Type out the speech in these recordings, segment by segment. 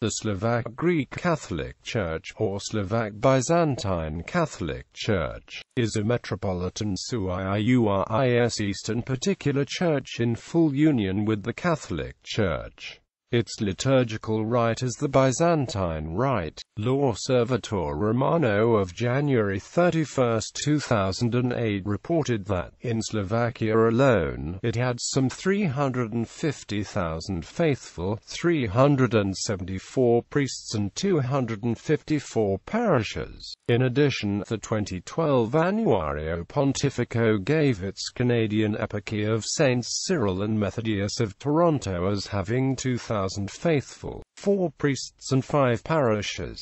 The Slovak Greek Catholic Church, or Slovak Byzantine Catholic Church, is a metropolitan CIURIS Eastern Particular Church in full union with the Catholic Church. Its liturgical rite is the Byzantine Rite. L'Osservatore Romano of January 31, 2008 reported that, in Slovakia alone, it had some 350,000 faithful, 374 priests and 254 parishes. In addition, the 2012 Annuario Pontifico gave its Canadian Eparchy of Saints Cyril and Methodius of Toronto as having 2,000 faithful, 4 priests and 5 parishes.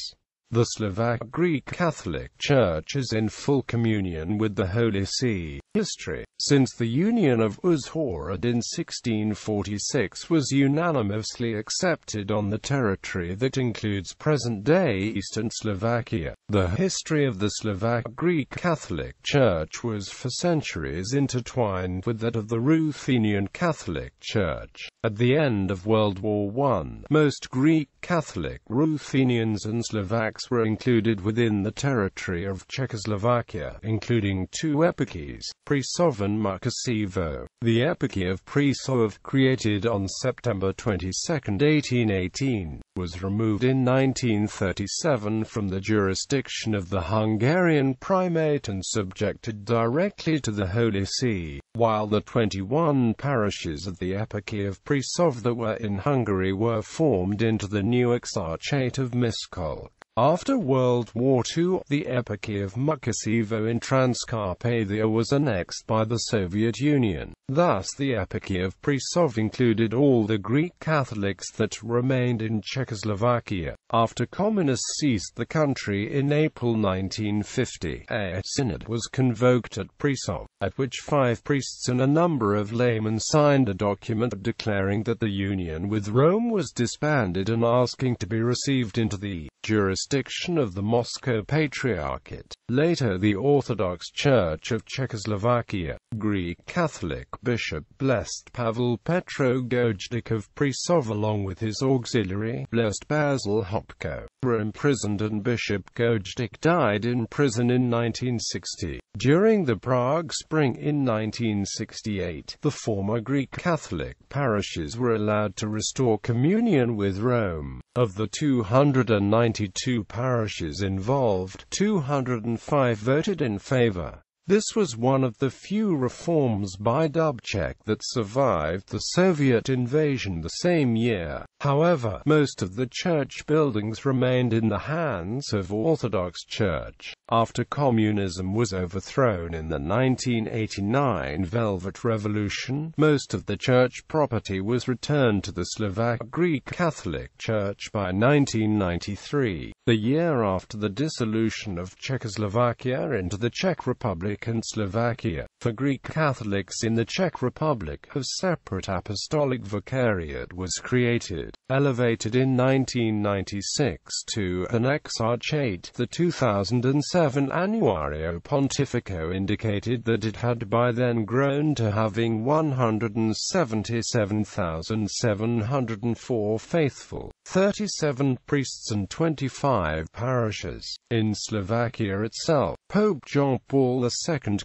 The Slovak Greek Catholic Church is in full communion with the Holy See. History. Since the Union of Uzhhorod in 1646 was unanimously accepted on the territory that includes present-day Eastern Slovakia, the history of the Slovak Greek Catholic Church was for centuries intertwined with that of the Ruthenian Catholic Church. At the end of World War I, most Greek Catholic Ruthenians and Slovaks were included within the territory of Czechoslovakia, including 2 eparchies, Prisov and Maka. The Eparchy of Prisov, created on September 22, 1818, was removed in 1937 from the jurisdiction of the Hungarian Primate and subjected directly to the Holy See, while the 21 parishes of the Eparchy of Prisov that were in Hungary were formed into the new Exarchate of Miskolc. After World War II, the Eparchy of Mukasevo in Transcarpathia was annexed by the Soviet Union. Thus the Eparchy of Prisov included all the Greek Catholics that remained in Czechoslovakia. After communists seized the country in April 1950, a synod was convoked at Prisov, at which 5 priests and a number of laymen signed a document declaring that the union with Rome was disbanded and asking to be received into the jurisdiction of the Moscow Patriarchate. Later, the Orthodox Church of Czechoslovakia, Greek Catholic Bishop Blessed Pavel Petro Gojdik of Prisov along with his auxiliary, Blessed Basil Hopko, were imprisoned and Bishop Gojdik died in prison in 1960. During the Prague Spring in 1968, the former Greek Catholic parishes were allowed to restore communion with Rome. Of the 292 parishes involved, 205 voted in favor. This was one of the few reforms by Dubček that survived the Soviet invasion the same year. However, most of the church buildings remained in the hands of Orthodox Church. After communism was overthrown in the 1989 Velvet Revolution, most of the church property was returned to the Slovak Greek Catholic Church by 1993, the year after the dissolution of Czechoslovakia into the Czech Republic and Slovakia. For Greek Catholics in the Czech Republic, a separate apostolic vicariate was created, elevated in 1996 to an exarchate. The 2007 Annuario Pontifico indicated that it had by then grown to having 177,704 faithful, 37 priests and 25 parishes. In Slovakia itself, Pope John Paul II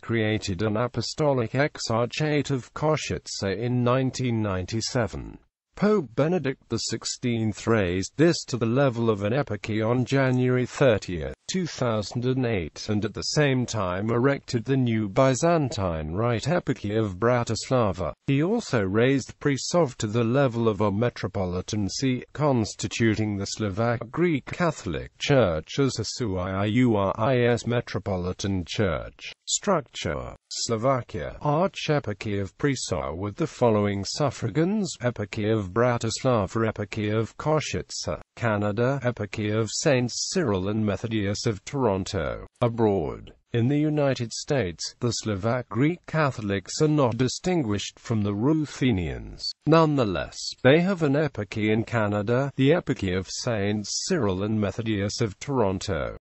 created an apostolic exarchate of Košice in 1997. Pope Benedict XVI raised this to the level of an eparchy on January 30, 2008, and at the same time erected the new Byzantine Rite Eparchy of Bratislava. He also raised Prisov to the level of a metropolitan see, constituting the Slovak Greek Catholic Church as a CIURIS metropolitan church. Structure: Slovakia, Archeparchy of Prisov with the following suffragans: Eparchy of Bratislava, Eparchy of Košice. Canada, Eparchy of Saints Cyril and Methodius of Toronto. Abroad. In the United States, the Slovak Greek Catholics are not distinguished from the Ruthenians. Nonetheless, they have an eparchy in Canada, the Eparchy of Saints Cyril and Methodius of Toronto.